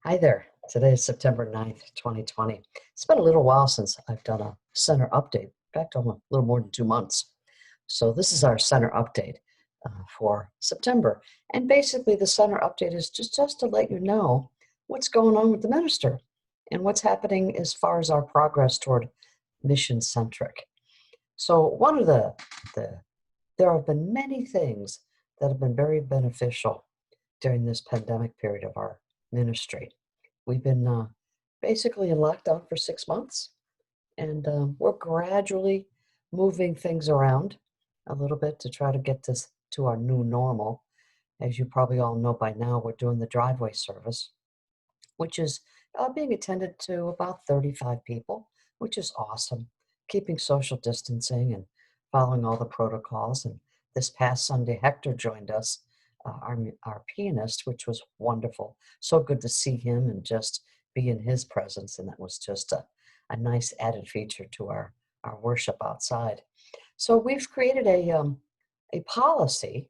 Hi there. Today is September 9th, 2020. It's been a little while since I've done a center update. In fact, almost a little more than 2 months. So this is our center update for September. And basically the center update is just to let you know what's going on with the minister and what's happening as far as our progress toward mission-centric. So one of there have been many things that have been very beneficial during this pandemic period of our ministry. We've been basically in lockdown for 6 months, and we're gradually moving things around a little bit to try to get this to our new normal. As you probably all know by now, we're doing the driveway service, which is being attended to about 35 people, which is awesome. Keeping social distancing and following all the protocols. And this past Sunday, Hector joined us, our pianist, which was wonderful. So good to see him and just be in his presence. And that was just a nice added feature to our worship outside. So we've created a policy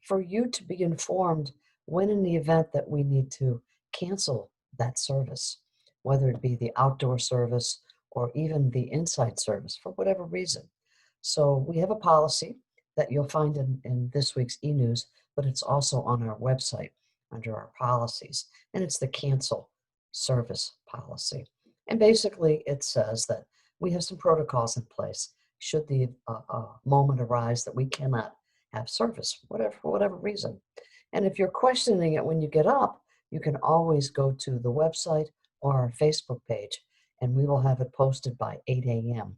for you to be informed when in the event that we need to cancel that service, whether it be the outdoor service or even the inside service for whatever reason. So we have a policy that you'll find in this week's e-news, but it's also on our website under our policies, and it's the cancel service policy. And basically it says that we have some protocols in place should the moment arise that we cannot have service, for whatever reason. And if you're questioning it when you get up, you can always go to the website or our Facebook page, and we will have it posted by 8 a.m.,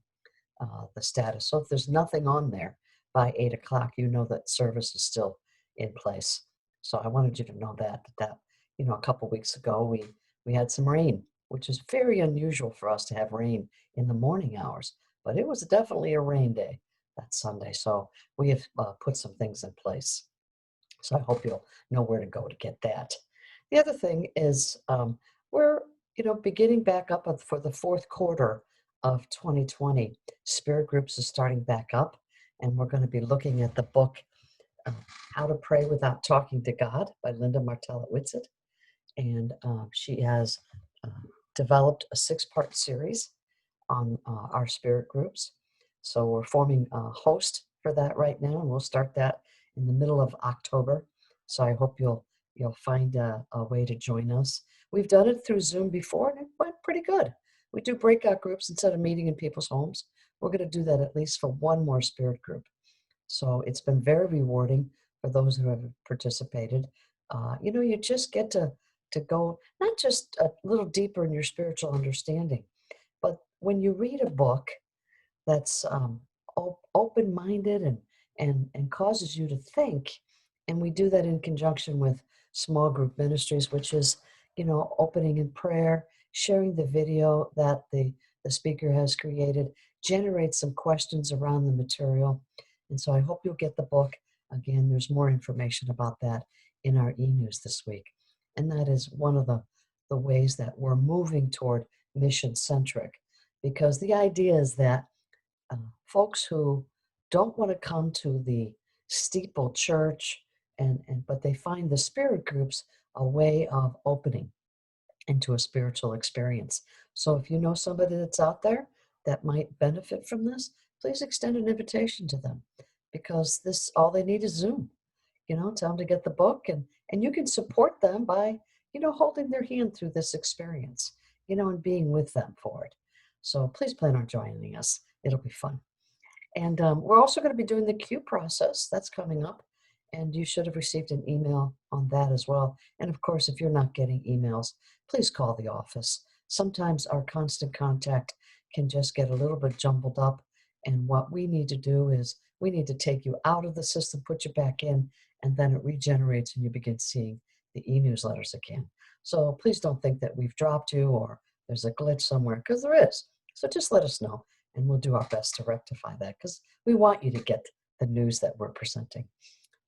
the status. So if there's nothing on there by 8 o'clock, you know that service is still in place. So I wanted you to know that a couple weeks ago, we had some rain, which is very unusual for us to have rain in the morning hours, but it was definitely a rain day that Sunday. So we have put some things in place. So I hope you'll know where to go to get that. The other thing is we're beginning back up for the fourth quarter of 2020. Spirit Groups is starting back up, and we're going to be looking at the book How to Pray Without Talking to God by Linda Martella-Whitsitt. And she has developed a 6-part series on our spirit groups. So we're forming a host for that right now, and we'll start that in the middle of October. So I hope you'll find a way to join us. We've done it through Zoom before, and it went pretty good. We do breakout groups instead of meeting in people's homes. We're going to do that at least for one more spirit group. So it's been very rewarding for those who have participated. You just get to go not just a little deeper in your spiritual understanding, but when you read a book that's open-minded and causes you to think, and we do that in conjunction with small group ministries, which is, opening in prayer, sharing the video that the speaker has created, generate some questions around the material. And so I hope you'll get the book. Again, there's more information about that in our e-news this week. And that is one of the ways that we're moving toward mission-centric, because the idea is that folks who don't want to come to the steeple church, but they find the spirit groups a way of opening into a spiritual experience. So if you know somebody that's out there that might benefit from this, please extend an invitation to them, because all they need is Zoom. Tell them to get the book, and you can support them by, holding their hand through this experience, and being with them for it. So please plan on joining us. It'll be fun. And we're also going to be doing the Q process. That's coming up, and you should have received an email on that as well. And of course, if you're not getting emails, please call the office. Sometimes our constant contact can just get a little bit jumbled up, and what we need to do is we need to take you out of the system, put you back in, and then it regenerates and you begin seeing the e-newsletters again. So please don't think that we've dropped you or there's a glitch somewhere, because there is. So just let us know, and we'll do our best to rectify that, because we want you to get the news that we're presenting.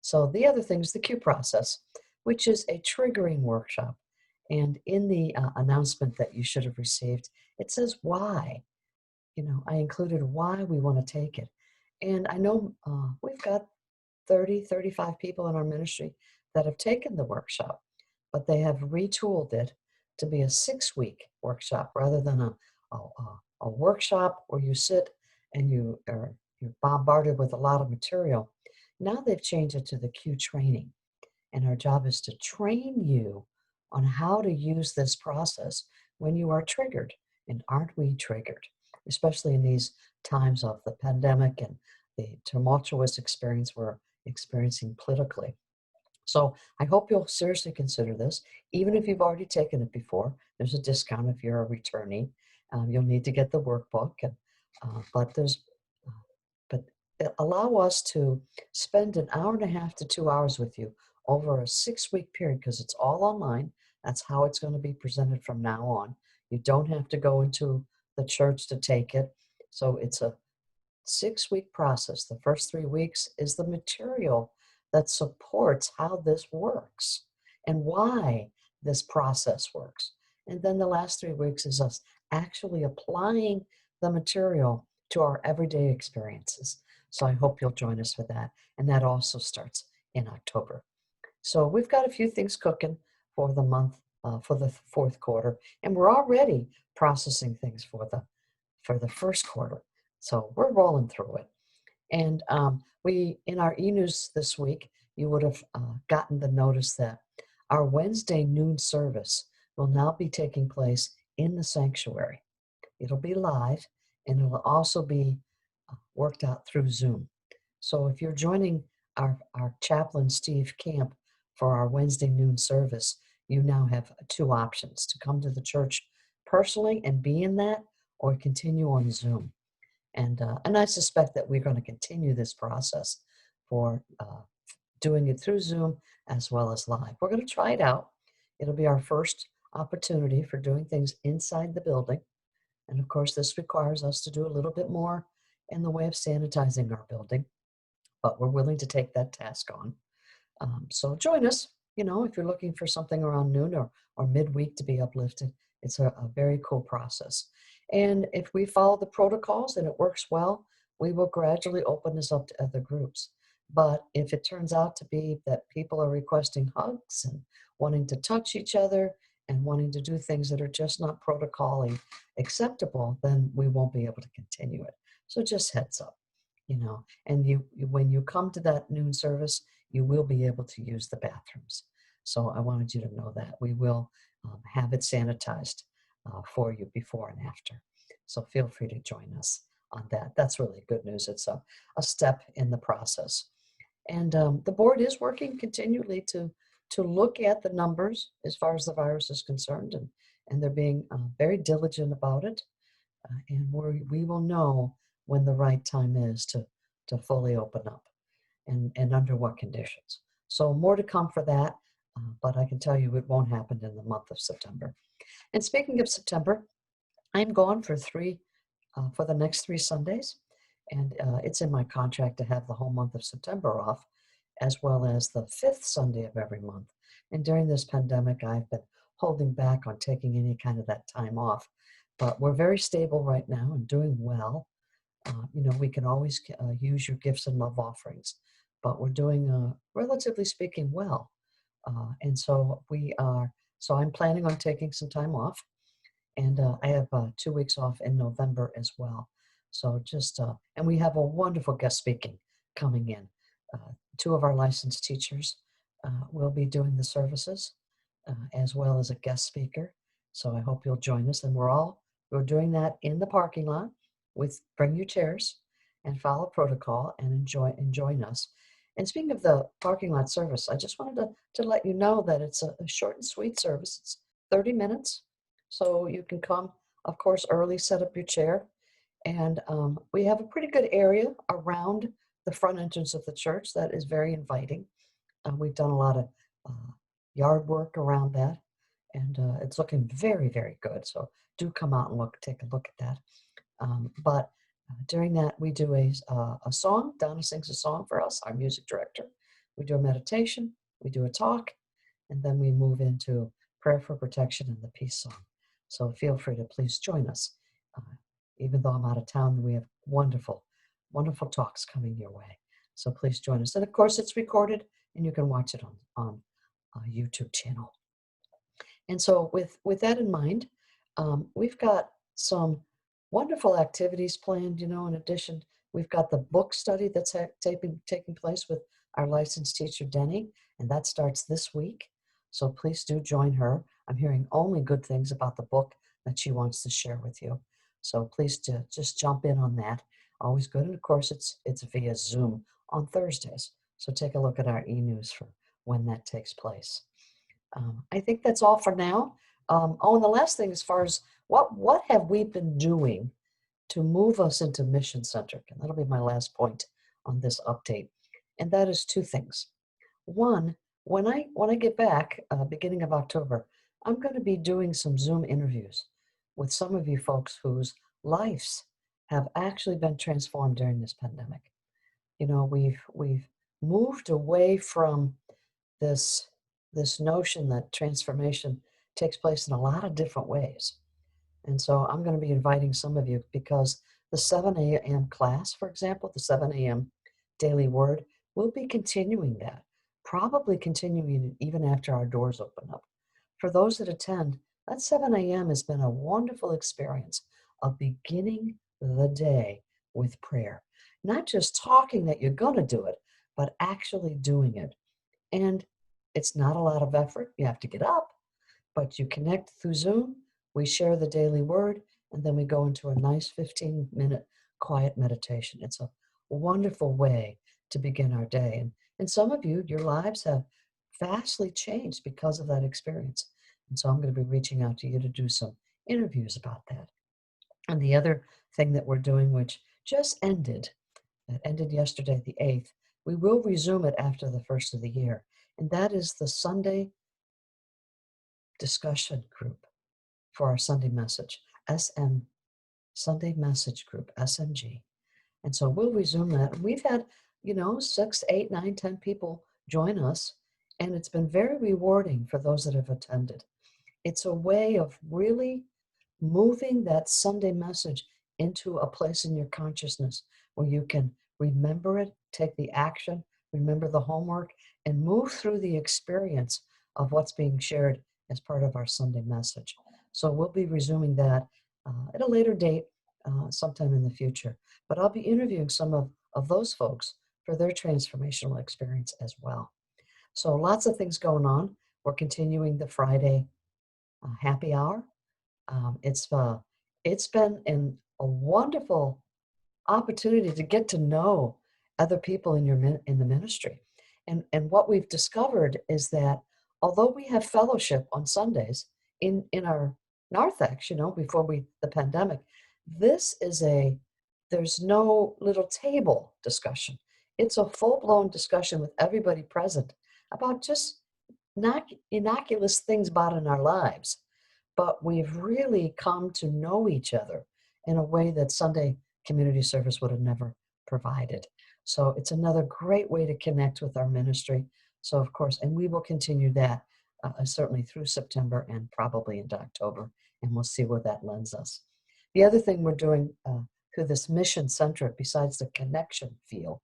So the other thing is the Q process, which is a triggering workshop. And in the announcement that you should have received, it says why. I included why we want to take it. And I know we've got 35 people in our ministry that have taken the workshop, but they have retooled it to be a 6-week workshop rather than a workshop where you sit and you're bombarded with a lot of material. Now they've changed it to the Q training. And our job is to train you on how to use this process when you are triggered. And aren't we triggered? Especially in these times of the pandemic and the tumultuous experience we're experiencing politically. So I hope you'll seriously consider this. Even if you've already taken it before, there's a discount if you're a returnee. You'll need to get the workbook, and but there's uh, but allow us to spend an hour and a half to 2 hours with you over a 6-week period because it's all online. That's how it's going to be presented from now on. You don't have to go into the church to take it. So it's a 6-week process. The first 3 weeks is the material that supports how this works and why this process works. And then the last 3 weeks is us actually applying the material to our everyday experiences. So I hope you'll join us for that. And that also starts in October. So we've got a few things cooking for the month, for the fourth quarter, and we're already processing things for the first quarter. So we're rolling through it. And we, in our e-news this week, you would have gotten the notice that our Wednesday noon service will now be taking place in the sanctuary. It'll be live, and it'll also be worked out through Zoom. So if you're joining our chaplain, Steve Camp, for our Wednesday noon service, you now have two options: to come to the church personally and be in that, or continue on Zoom. And I suspect that we're going to continue this process for doing it through Zoom as well as live. We're going to try it out. It'll be our first opportunity for doing things inside the building. And of course, this requires us to do a little bit more in the way of sanitizing our building, but we're willing to take that task on. So join us, if you're looking for something around noon or midweek to be uplifted. It's a very cool process. And if we follow the protocols and it works well, we will gradually open this up to other groups. But if it turns out to be that people are requesting hugs and wanting to touch each other and wanting to do things that are just not protocolly acceptable, then we won't be able to continue it. So just heads up, and when you come to that noon service, you will be able to use the bathrooms. So I wanted you to know that we will have it sanitized for you before and after. So feel free to join us on that. That's really good news. It's a step in the process. And the board is working continually to look at the numbers as far as the virus is concerned, and they're being very diligent about it. And we will know when the right time is to fully open up and under what conditions. So more to come for that, but I can tell you it won't happen in the month of September. And speaking of September, I'm gone for the next 3 Sundays, and it's in my contract to have the whole month of September off, as well as the 5th Sunday of every month. And during this pandemic, I've been holding back on taking any kind of that time off, but we're very stable right now and doing well. We can always use your gifts and love offerings, but we're doing, relatively speaking, well. And so so I'm planning on taking some time off, and I have 2 weeks off in November as well. So and we have a wonderful guest speaking coming in. 2 of our licensed teachers will be doing the services, as well as a guest speaker. So I hope you'll join us. And we're doing that in the parking lot. Bring your chairs and follow protocol and join us. And speaking of the parking lot service, I just wanted to let you know that it's a short and sweet service. It's 30 minutes. So you can come, of course, early, set up your chair. And we have a pretty good area around the front entrance of the church that is very inviting. We've done a lot of yard work around that, and it's looking very, very good. So do come out and take a look at that. But during that, we do a song. Donna sings a song for us, our music director. We do a meditation, we do a talk, and then we move into prayer for protection and the peace song. So feel free to please join us. Even though I'm out of town, we have wonderful, wonderful talks coming your way. So please join us. And of course, it's recorded, and you can watch it on a YouTube channel. And so with that in mind, we've got some wonderful activities planned. In addition, we've got the book study that's taking place with our licensed teacher, Denny, and that starts this week. So please do join her. I'm hearing only good things about the book that she wants to share with you. So please just jump in on that. Always good. And of course, it's via Zoom on Thursdays. So take a look at our e-news for when that takes place. I think that's all for now. And the last thing, as far as what have we been doing to move us into mission-centric? And that'll be my last point on this update. And that is two things. One, when I get back, beginning of October, I'm going to be doing some Zoom interviews with some of you folks whose lives have actually been transformed during this pandemic. We've moved away from this notion that transformation takes place in a lot of different ways. And so I'm going to be inviting some of you because the 7 a.m. class, for example, the 7 a.m. daily word, we'll be continuing that, probably continuing even after our doors open up. For those that attend, that 7 a.m. has been a wonderful experience of beginning the day with prayer. Not just talking that you're going to do it, but actually doing it. And it's not a lot of effort. You have to get up, but you connect through Zoom. We share the daily word, and then we go into a nice 15-minute quiet meditation. It's a wonderful way to begin our day. And some of you, your lives have vastly changed because of that experience. And so I'm going to be reaching out to you to do some interviews about that. And the other thing that we're doing, which just ended, that ended yesterday, the 8th, we will resume it after the first of the year. And that is the Sunday discussion group for our Sunday message, Sunday Message Group, SMG. And so we'll resume that. And we've had, 6, 8, 9, 10 people join us, and it's been very rewarding for those that have attended. It's a way of really moving that Sunday message into a place in your consciousness where you can remember it, take the action, remember the homework, and move through the experience of what's being shared as part of our Sunday message. So we'll be resuming that at a later date, sometime in the future. But I'll be interviewing some of those folks for their transformational experience as well. So lots of things going on. We're continuing the Friday happy hour. It's been a wonderful opportunity to get to know other people in the ministry. And what we've discovered is that although we have fellowship on Sundays in our narthex, before the pandemic, there's no little table discussion. It's a full-blown discussion with everybody present about just innocuous things about in our lives. But we've really come to know each other in a way that Sunday community service would have never provided. So it's another great way to connect with our ministry. So of course, and we will continue that certainly through September and probably into October, and we'll see where that lends us. The other thing we're doing through this mission-centric, besides the connection feel,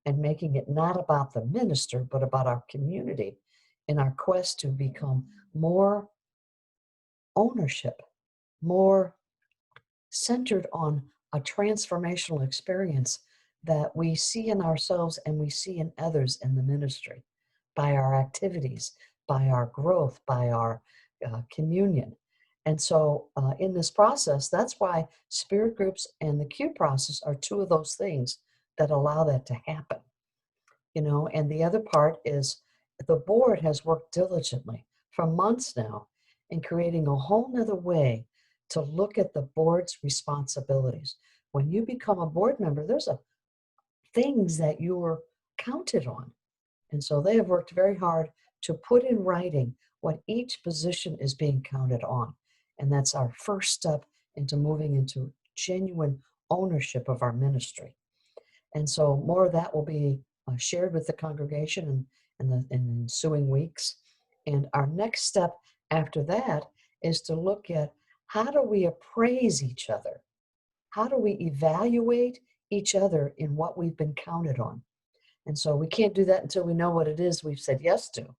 and making it not about the minister, but about our community in our quest to become more ownership, more centered on a transformational experience that we see in ourselves and we see in others in the ministry by our activities, by our growth, by our communion. And so in this process, that's why spirit groups and the Q process are two of those things that allow that to happen. And the other part is the board has worked diligently for months now in creating a whole nother way to look at the board's responsibilities. When you become a board member, there's things that you were counted on. And so they have worked very hard to put in writing what each position is being counted on. And that's our first step into moving into genuine ownership of our ministry. And so more of that will be shared with the congregation in the ensuing weeks. And our next step after that is to look at how do we appraise each other? How do we evaluate each other in what we've been counted on? And so we can't do that until we know what it is we've said yes to.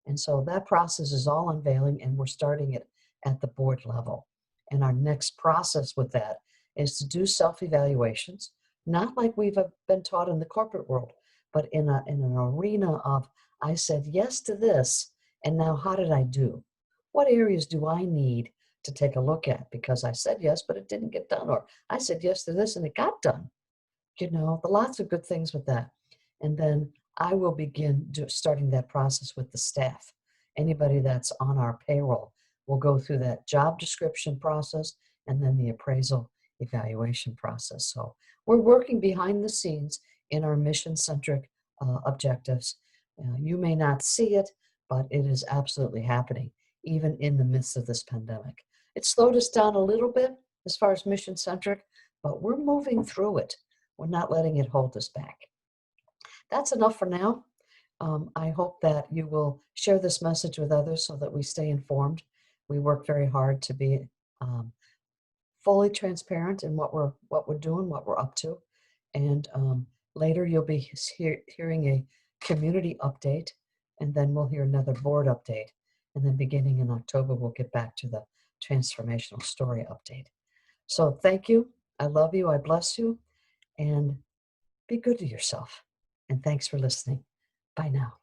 And so that process is all unveiling, and we're starting it at the board level. And our next process with that is to do self-evaluations, not like we've been taught in the corporate world, but in an arena of, I said yes to this, and now how did I do? What areas do I need to take a look at? Because I said yes, but it didn't get done, or I said yes to this and it got done. Lots of good things with that. And then I will begin starting that process with the staff. Anybody that's on our payroll will go through that job description process and then the appraisal evaluation process. So we're working behind the scenes in our mission-centric objectives. You may not see it, but it is absolutely happening, even in the midst of this pandemic. It slowed us down a little bit as far as mission-centric, but we're moving through it. We're not letting it hold us back. That's enough for now. I hope that you will share this message with others so that we stay informed. We work very hard to be fully transparent in what we're doing, what we're up to. And later you'll be hearing a community update, and then we'll hear another board update. And then beginning in October, we'll get back to the transformational story update. So thank you. I love you. I bless you. And be good to yourself. And thanks for listening. Bye now.